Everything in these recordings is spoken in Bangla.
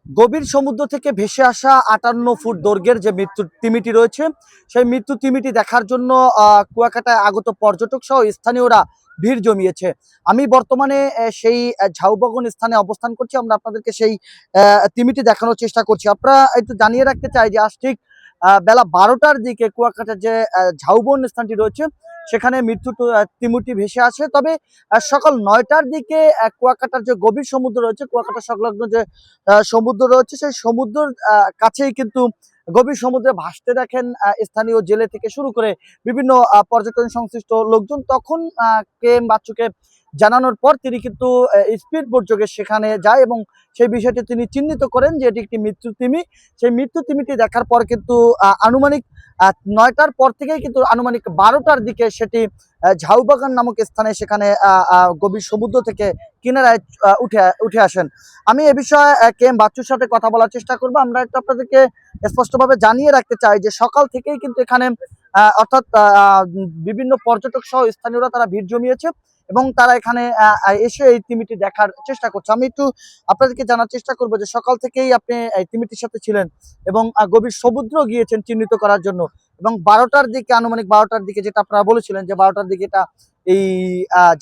গভীর সমুদ্র থেকে ভেসে আসা ৫৮ ফুট দৈর্ঘ্যের যে মৃত্যু তিমিটি রয়েছে, সেই মৃত্যু তিমিটি দেখার জন্য কুয়াকাটায় আগত পর্যটক সহ স্থানীয়রা ভিড় জমিয়েছে। আমি বর্তমানে সেই ঝাউবগন স্থানে অবস্থান করছি। আমরা আপনাদেরকে সেই তিমিটি দেখানোর চেষ্টা করছি। আপনারা একটু জানিয়ে রাখতে চাই যে আজ ঠিক বেলা ১২টার দিকে কুয়াকাটার যে ঝাউবন স্থানটি রয়েছে, সেখানে মৃত্যু তিমিটি ভেসে আসে। তবে সকাল ৯টার দিকে কুয়াকাটার যে গভীর সমুদ্র রয়েছে, কুয়াকাটা সংলগ্ন যে সমুদ্র রয়েছে, সেই সমুদ্রের কাছেই কিন্তু গভীর সমুদ্রে ভাসতে দেখেন স্থানীয় জেলে থেকে শুরু করে বিভিন্ন পর্যটন সংশ্লিষ্ট লোকজন। তখন কে এম বাচ্চুকে জানানোর পর তিনি কিন্তু স্পিড বোট যোগে সেখানে যায় এবং সেই বিষয়টি তিনি চিহ্নিত করেন যে এটি একটি মৃত্যু তিমি। সেই মৃত্যু তিমিটি দেখার পর কিন্তু আনুমানিক ৯টার পর থেকেই কিন্তু আনুমানিক ১২টার দিকে সেটি ঝাউবাগান নামক স্থানে সেখানে গভীর সমুদ্র থেকে কিনারায় উঠে আসেন। আমি এ বিষয়ে কে এম বাচ্চুর সাথে কথা বলার চেষ্টা করব। আমরা একটু আপনাদেরকে স্পষ্টভাবে জানিয়ে রাখতে চাই যে সকাল থেকেই কিন্তু এখানে অর্থাৎ বিভিন্ন পর্যটক সহ স্থানীয়রা তারা ভিড় জমিয়েছে এবং তারা এখানে এসে এই তিমিটি দেখার চেষ্টা করছে। আমি একটু আপনাদেরকে জানার চেষ্টা করবো যে সকাল থেকেই আপনি এই তিমিটির সাথে ছিলেন এবং গভীর সমুদ্র গিয়েছেন চিহ্নিত করার জন্য, এবং ১২টার দিকে আনুমানিক ১২টার দিকে যেটা আপনারা বলেছিলেন যে ১২টার দিকে এটা এই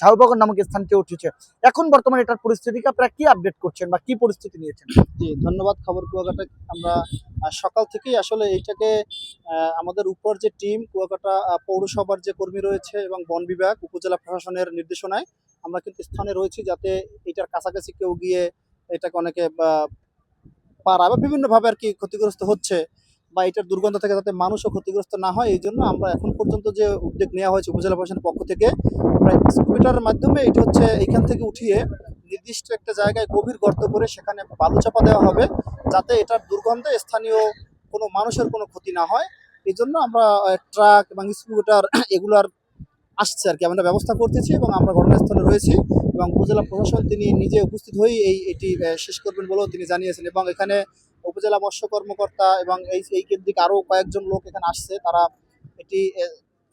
ঝাউবগন নামক স্থানটি উঠেছে। এখন বর্তমানে এটার পরিস্থিতিকে আপনারা কি আপডেট করছেন বা কি পরিস্থিতি নিয়েছেন? জি, ধন্যবাদ খবর কুয়াকাটা। আমরা সকাল থেকেই আসলে এইটাকে আমাদের উপর যে টিম কুয়াকাটা পৌরসভার যে কর্মী রয়েছে এবং বন বিভাগ উপজেলা প্রশাসনের নির্দেশনায় আমরা কিন্তু স্থানে রয়েছি, যাতে এটার কাছাকাছি কেউ গিয়ে এটাকে অনেকে পাড়া বা বিভিন্নভাবে আর কি ক্ষতিগ্রস্ত হচ্ছে বা এটার দুর্গন্ধ থেকে যাতে মানুষও ক্ষতিগ্রস্ত না হয়, এই জন্য আমরা এখন পর্যন্ত যে উদ্যোগ নেওয়া হয়েছে উপজেলা প্রশাসনের পক্ষ থেকে, আমরা স্কুটারের মাধ্যমে এটা হচ্ছে এইখান থেকে উঠিয়ে নির্দিষ্ট একটা জায়গায় গভীর গর্ত করে সেখানে বালু চাপা দেওয়া হবে, যাতে এটার দুর্গন্ধে স্থানীয় কোনো মানুষের কোনো ক্ষতি না হয়। এই জন্য আমরা ট্রাক এবং স্কুটার এগুলার আসছে আর কি, আমরা ব্যবস্থা করতেছি এবং আমরা ঘটনাস্থলে রয়েছি এবং উপজেলা প্রশাসন তিনি নিজে উপস্থিত হয়েই এটি শেষ করবেন বলেও তিনি জানিয়েছেন। এবং এখানে উপজেলা মৎস্য কর্মকর্তা এবং এই কেন্দ্রিক আরও কয়েকজন লোক এখানে আসছে, তারা এটি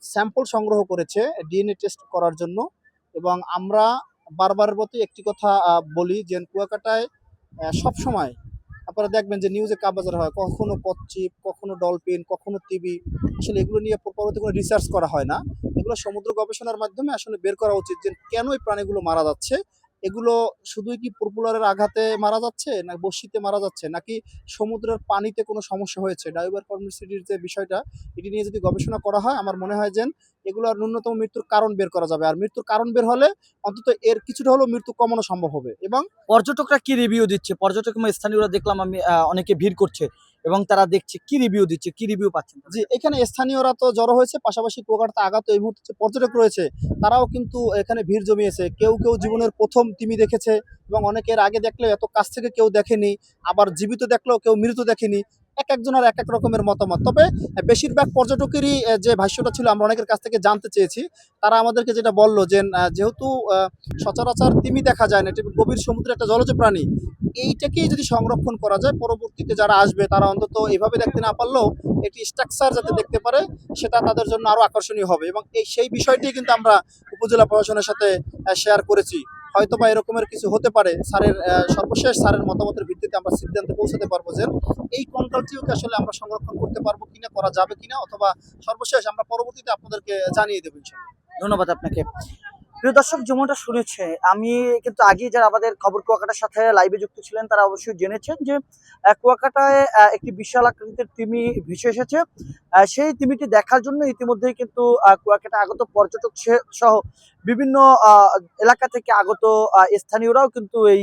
স্যাম্পল সংগ্রহ করেছে ডিএনএ টেস্ট করার জন্য। এবং আমরা বারবারের মতো একটি কথা বলি যে কুয়াকাটায় সবসময় আপনারা দেখবেন যে নিউজে কাবাজার হয়, কখনো কচ্ছিপ, কখনো ডলফিন, কখনো তিমি। আসলে এগুলো নিয়ে পরবর্তী কোনো রিসার্চ করা হয় না। এগুলো সমুদ্র গবেষণার মাধ্যমে আসলে বের করা উচিত যে কেন এই প্রাণীগুলো মারা যাচ্ছে। এগুলো শুধুই কি পপুলারের আঘাতে মারা যাচ্ছে, না বড়শিতে মারা যাচ্ছে, নাকি সমুদ্রের পানিতে কোনো সমস্যা হয়েছে, ডাইভার কমিউনিটির যে বিষয়টা, এটি নিয়ে যদি গবেষণা করা হয় আমার মনে হয় যে এগুলোর ন্যূনতম মৃত্যুর কারণ বের করা যাবে। আর মৃত্যুর কারণ বের হলে অন্তত এর কিছুটা হলেও মৃত্যু কমানো সম্ভব হবে। এবং পর্যটকরা কি রিভিউ দিচ্ছে? পর্যটক এবং স্থানীয়রা দেখলাম আমি অনেকে ভিড় করছে এবং তারা দেখছে কি রিভিউ দিচ্ছে, কি রিভিউ পাচ্ছেন? জি, এখানে স্থানীয়রা তো জড়ো হয়েছে, পাশাপাশি কুয়াকাটাতে আগত এই মুহূর্তে যে পর্যটক রয়েছে তারাও কিন্তু এখানে ভিড় জমিয়েছে। কেউ কেউ জীবনের প্রথম তিমি দেখেছে এবং অনেকের আগে দেখলেও এত কাছ থেকে কেউ দেখেনি, আবার জীবিত দেখলেও কেউ মৃত দেখেনি। এক একজনের এক এক রকমের মতামত। তবে বেশিরভাগ পর্যটকেরই যে ভাষ্যটা ছিল আমরা অনেকের কাছ থেকে জানতে চেয়েছি, তারা আমাদেরকে যেটা বলল যে যেহেতু সচরাচর তিমি দেখা যায় না, এটি গভীর সমুদ্রে একটা জলজ প্রাণী, এইটাকেই যদি সংরক্ষণ করা যায় পরবর্তীতে যারা আসবে তারা অন্তত এভাবে দেখতে না পারলেও এটি স্ট্রাকচার যাতে দেখতে পারে, সেটা তাদের জন্য আরো আকর্ষণীয় হবে। এবং সেই বিষয়টি কিন্তু আমরা উপজেলা প্রশাসনের সাথে শেয়ার করেছি। হয়তো বা এরকমের কিছু হতে পারে, স্যারের সর্বশেষ স্যারের মতামতের ভিত্তিতে আমরা সিদ্ধান্তে পৌঁছাতে পারবো যে এই কঙ্কালটিকে আসলে আমরা সংরক্ষণ করতে পারবো কিনা, করা যাবে কিনা, অথবা সর্বশেষ আমরা পরবর্তীতে আপনাদেরকে জানিয়ে দেবো ইনশাআল্লাহ। ধন্যবাদ আপনাকে। প্রিয় দর্শক, যেমনটা শুনেছে, আমি কিন্তু আগেই যারা আমাদের খবর কুয়াকাটার সাথে লাইভে যুক্ত ছিলেন তারা অবশ্যই জেনেছেন যে কুয়াকাটায় একটি বিশাল আকৃতির তিমি ভেসে এসেছে। সেই তিমিটি দেখার জন্য ইতিমধ্যেই কিন্তু কুয়াকাটা আগত পর্যটক সহ বিভিন্ন এলাকা থেকে আগত স্থানীয়রাও কিন্তু এই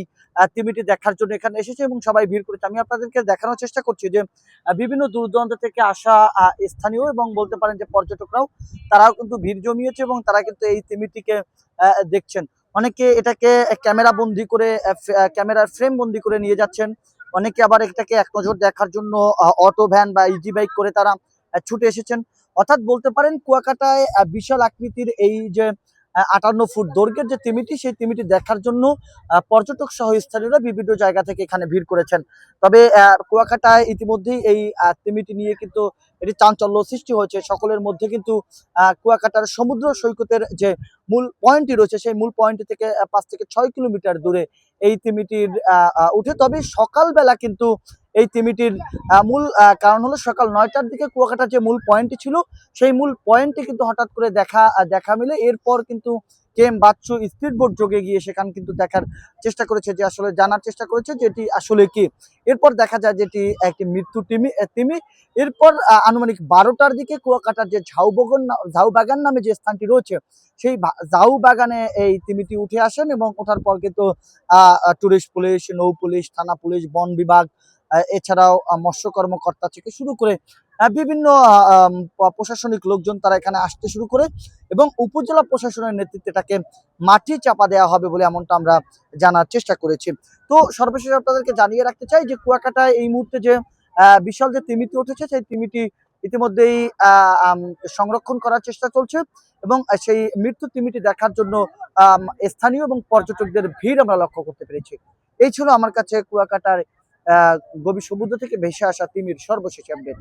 তিমিটি দেখার জন্য এখানে এসেছে এবং সবাই ভিড় করেছে। আমি আপনাদেরকে দেখানোর চেষ্টা করছি যে বিভিন্ন দূর দূরান্ত থেকে আসা স্থানীয় এবং বলতে পারেন যে পর্যটকরাও তারাও কিন্তু ভিড় জমিয়েছে এবং তারা কিন্তু এই তিমিটিকে দেখছেন। অনেকে এটাকে ক্যামেরা বন্দি করে ক্যামেরার ফ্রেম বন্দি করে নিয়ে যাচ্ছেন। অনেকে আবার এটাকে এক নজর দেখার জন্য অটো ভ্যান বা ইজি বাইক করে তারা ছুটে এসেছেন। অর্থাৎ বলতে পারেন কুয়াকাটায় বিশাল আকৃতির এই যে 58 ফুট দৈর্ঘ্যের যে তিমিটি, সেই তিমিটি দেখার জন্য পর্যটক সহ স্থানীয়রা বিভিন্ন জায়গা থেকে এখানে ভিড় করেছেন। তবে কুয়াকাটায় ইতিমধ্যেই এই তিমিটি নিয়ে কিন্তু এটি চাঞ্চল্য সৃষ্টি হয়েছে সকলের মধ্যে। কিন্তু কুয়াকাটার সমুদ্র সৈকতের যে মূল পয়েন্টটি রয়েছে, সেই মূল পয়েন্ট থেকে 5 থেকে 6 কিলোমিটার দূরে এই তিমিটির উঠে। তবে সকালবেলা কিন্তু এই তিমিটির মূল কারণ হলো সকাল 9টার দিকে কুয়াকাটার যে মূল পয়েন্টটি ছিল, সেই মূল পয়েন্টে কিন্তু হঠাৎ করে দেখা মিলে। এরপর কিন্তু কেম বাচ্চু স্পিড বোট যোগে গিয়ে সেখানে কিন্তু দেখার চেষ্টা করেছে, যে আসলে জানার চেষ্টা করেছে যে এটি আসলে কি। এরপর দেখা যায় যে এটি একটি মৃত্যু তিমি। এরপর আনুমানিক 12টার দিকে কুয়াকাটার যে ঝাউবাগান নামে যে স্থানটি রয়েছে, সেই ঝাউবাগানে এই তিমিটি উঠে আসেন এবং ওঠার পর কিন্তু টুরিস্ট পুলিশ, নৌ পুলিশ, থানা পুলিশ, বন বিভাগ, এছাড়াও মৎস্য কর্মকর্তা থেকে শুরু করে বিভিন্ন প্রশাসনিক লোকজন তারা এখানে আসতে শুরু করে এবং উপজেলা প্রশাসনের নেতৃত্বে তাকে মাটি চাপা দেওয়া হবে বলে এমনটা আমরা জানার চেষ্টা করেছি। তো সর্বশেষ আপনাদেরকে জানিয়ে রাখতে চাই যে কুয়াকাটায় এই মুহূর্তে যে বিশাল যে তিমিটি উঠেছে, সেই তিমিটি ইতিমধ্যেই সংরক্ষণ করার চেষ্টা চলছে এবং সেই মৃত্যু তিমিটি দেখার জন্য স্থানীয় এবং পর্যটকদের ভিড় আমরা লক্ষ্য করতে পেরেছি। এই ছিল আমার কাছে কুয়াকাটার গভীর সমুদ্র থেকে ভেসে আসা তিমির সর্বশেষ আপডেট।